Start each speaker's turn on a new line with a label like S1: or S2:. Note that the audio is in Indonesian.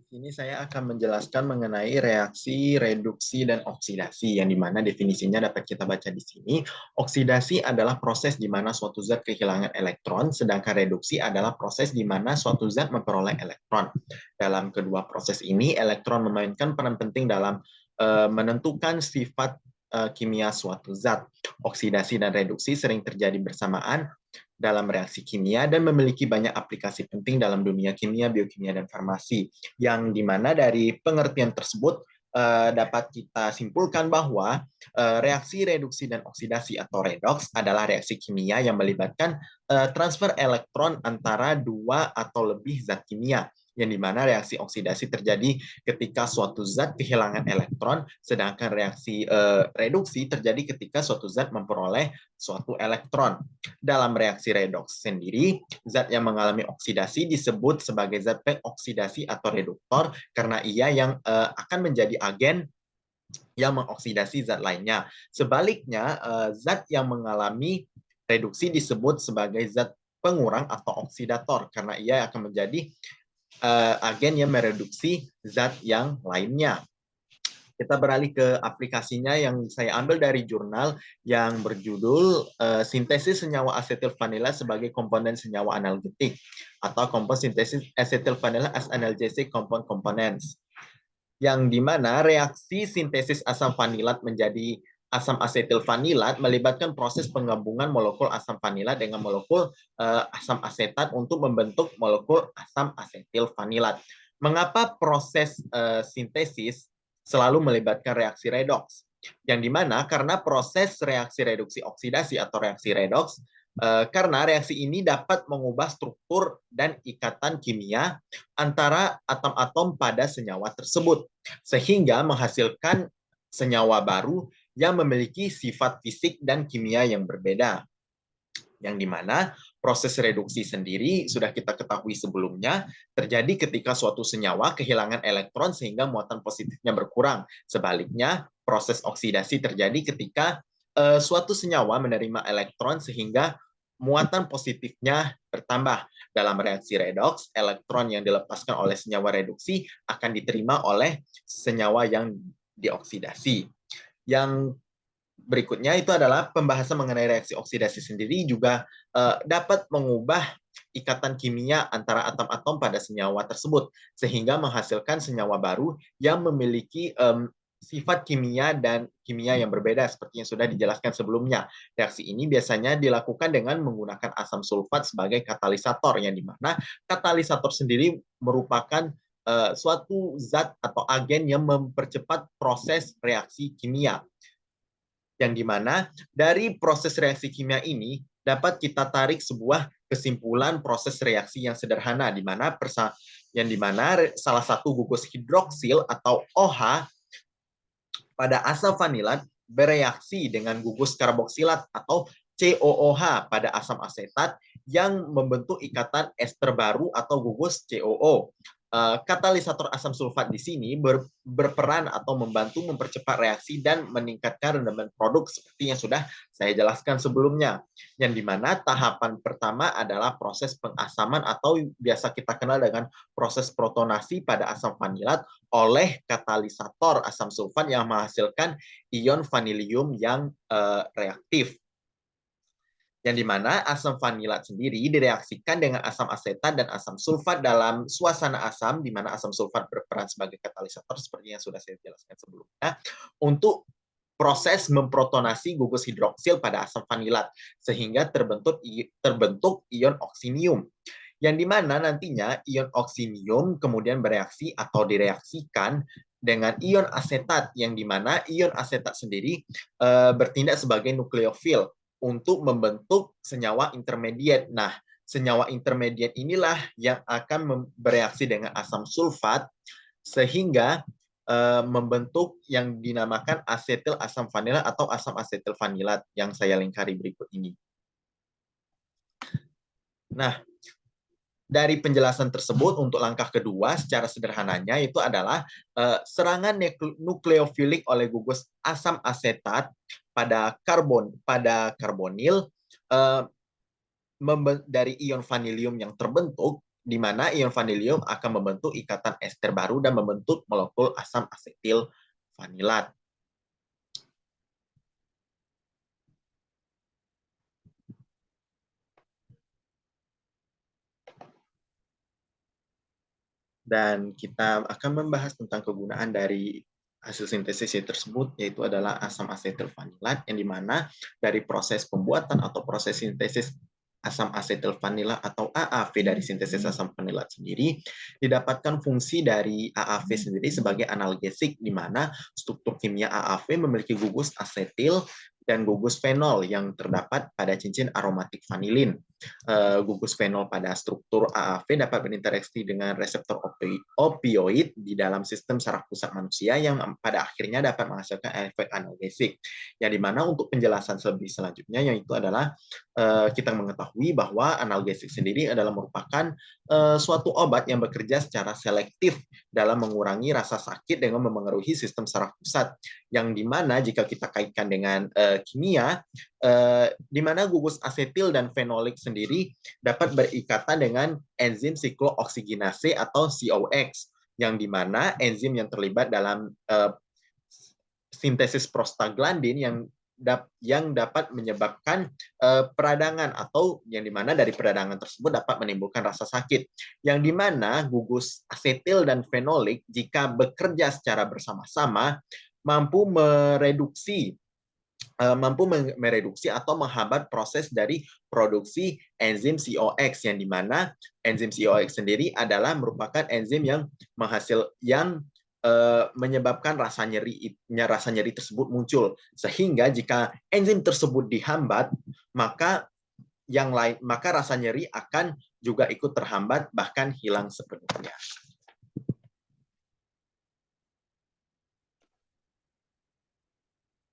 S1: Ini saya akan menjelaskan mengenai reaksi, reduksi, dan oksidasi, yang dimana definisinya dapat kita baca di sini. Oksidasi adalah proses di mana suatu zat kehilangan elektron, sedangkan reduksi adalah proses di mana suatu zat memperoleh elektron. Dalam kedua proses ini, elektron memainkan peran penting dalam menentukan sifat kimia suatu zat. Oksidasi dan reduksi sering terjadi bersamaan dalam reaksi kimia dan memiliki banyak aplikasi penting dalam dunia kimia, biokimia, dan farmasi. Yang dimana dari pengertian tersebut dapat kita simpulkan bahwa reaksi reduksi dan oksidasi atau redoks adalah reaksi kimia yang melibatkan transfer elektron antara dua atau lebih zat kimia, yang dimana reaksi oksidasi terjadi ketika suatu zat kehilangan elektron, sedangkan reaksi reduksi terjadi ketika suatu zat memperoleh suatu elektron. Dalam reaksi redoks sendiri, zat yang mengalami oksidasi disebut sebagai zat pengoksidasi atau reduktor karena ia yang akan menjadi agen yang mengoksidasi zat lainnya. Sebaliknya, zat yang mengalami reduksi disebut sebagai zat pengurang atau oksidator karena ia akan menjadi agen yang mereduksi zat yang lainnya. Kita beralih ke aplikasinya yang saya ambil dari jurnal yang berjudul Sintesis Senyawa Asetil Vanila sebagai Komponen Senyawa Analgetik atau Compound Synthesis Acetyl Vanilla as Analgesic Compound Components. Yang dimana reaksi sintesis asam vanilat menjadi asam asetil vanilat melibatkan proses penggabungan molekul asam vanilat dengan molekul asam asetat untuk membentuk molekul asam asetil vanilat. Mengapa proses sintesis selalu melibatkan reaksi redoks? Yang dimana karena proses reaksi reduksi oksidasi atau reaksi redoks karena reaksi ini dapat mengubah struktur dan ikatan kimia antara atom-atom pada senyawa tersebut, sehingga menghasilkan senyawa baru yang memiliki sifat fisik dan kimia yang berbeda. Yang dimana proses reduksi sendiri sudah kita ketahui sebelumnya terjadi ketika suatu senyawa kehilangan elektron sehingga muatan positifnya berkurang. Sebaliknya, proses oksidasi terjadi ketika suatu senyawa menerima elektron sehingga muatan positifnya bertambah. Dalam reaksi redoks, elektron yang dilepaskan oleh senyawa reduksi akan diterima oleh senyawa yang dioksidasi. Yang berikutnya itu adalah pembahasan mengenai reaksi oksidasi sendiri juga dapat mengubah ikatan kimia antara atom-atom pada senyawa tersebut sehingga menghasilkan senyawa baru yang memiliki sifat kimia dan kimia yang berbeda seperti yang sudah dijelaskan sebelumnya. Reaksi ini biasanya dilakukan dengan menggunakan asam sulfat sebagai katalisator, yang dimana katalisator sendiri merupakan suatu zat atau agen yang mempercepat proses reaksi kimia. Yang dimana dari proses reaksi kimia ini dapat kita tarik sebuah kesimpulan proses reaksi yang sederhana, di mana salah satu gugus hidroksil atau OH pada asam vanilat bereaksi dengan gugus karboksilat atau COOH pada asam asetat yang membentuk ikatan ester baru atau gugus COO. Katalisator asam sulfat di sini berperan atau membantu mempercepat reaksi dan meningkatkan rendaman produk seperti yang sudah saya jelaskan sebelumnya. Yang dimana tahapan pertama adalah proses pengasaman atau biasa kita kenal dengan proses protonasi pada asam vanilat oleh katalisator asam sulfat yang menghasilkan ion vanilium yang reaktif. Yang dimana asam vanilat sendiri direaksikan dengan asam asetat dan asam sulfat dalam suasana asam, di mana asam sulfat berperan sebagai katalisator seperti yang sudah saya jelaskan sebelumnya, untuk proses memprotonasi gugus hidroksil pada asam vanilat sehingga terbentuk ion oksinium. Yang dimana nantinya ion oksinium kemudian bereaksi atau direaksikan dengan ion asetat, yang dimana ion asetat sendiri bertindak sebagai nukleofil untuk membentuk senyawa intermediate. Nah, senyawa intermediate inilah yang akan bereaksi dengan asam sulfat sehingga membentuk yang dinamakan asetil asam vanilat atau asam asetil vanilat yang saya lingkari berikut ini. Nah, dari penjelasan tersebut untuk langkah kedua secara sederhananya itu adalah serangan nukleofilik oleh gugus asam asetat pada karbonil dari ion vanilium yang terbentuk di mana ion vanilium akan membentuk ikatan ester baru dan membentuk molekul asam asetil vanilat. Dan kita akan membahas tentang kegunaan dari hasil sintesis tersebut, yaitu adalah asam asetil vanilat, yang dimana dari proses pembuatan atau proses sintesis asam asetil vanila atau AAV dari sintesis asam vanilat sendiri, didapatkan fungsi dari AAV sendiri sebagai analgesik, di mana struktur kimia AAV memiliki gugus asetil dan gugus fenol yang terdapat pada cincin aromatik vanilin. Gugus fenol pada struktur AAV dapat berinteraksi dengan reseptor opioid di dalam sistem saraf pusat manusia yang pada akhirnya dapat menghasilkan efek analgesik. Yang dimana untuk penjelasan lebih selanjutnya, yaitu adalah kita mengetahui bahwa analgesik sendiri adalah merupakan suatu obat yang bekerja secara selektif dalam mengurangi rasa sakit dengan memengaruhi sistem saraf pusat. Yang dimana jika kita kaitkan dengan kimia, di mana gugus asetil dan fenolik sendiri dapat berikatan dengan enzim siklooksigenase atau COX, yang dimana enzim yang terlibat dalam sintesis prostaglandin yang dapat menyebabkan peradangan, atau yang dimana dari peradangan tersebut dapat menimbulkan rasa sakit. Yang dimana gugus asetil dan fenolik jika bekerja secara bersama-sama mampu mereduksi atau menghambat proses dari produksi enzim COX, yang dimana enzim COX sendiri adalah merupakan enzim yang menyebabkan rasa nyeri tersebut muncul, sehingga jika enzim tersebut dihambat, maka rasa nyeri akan juga ikut terhambat bahkan hilang sepenuhnya.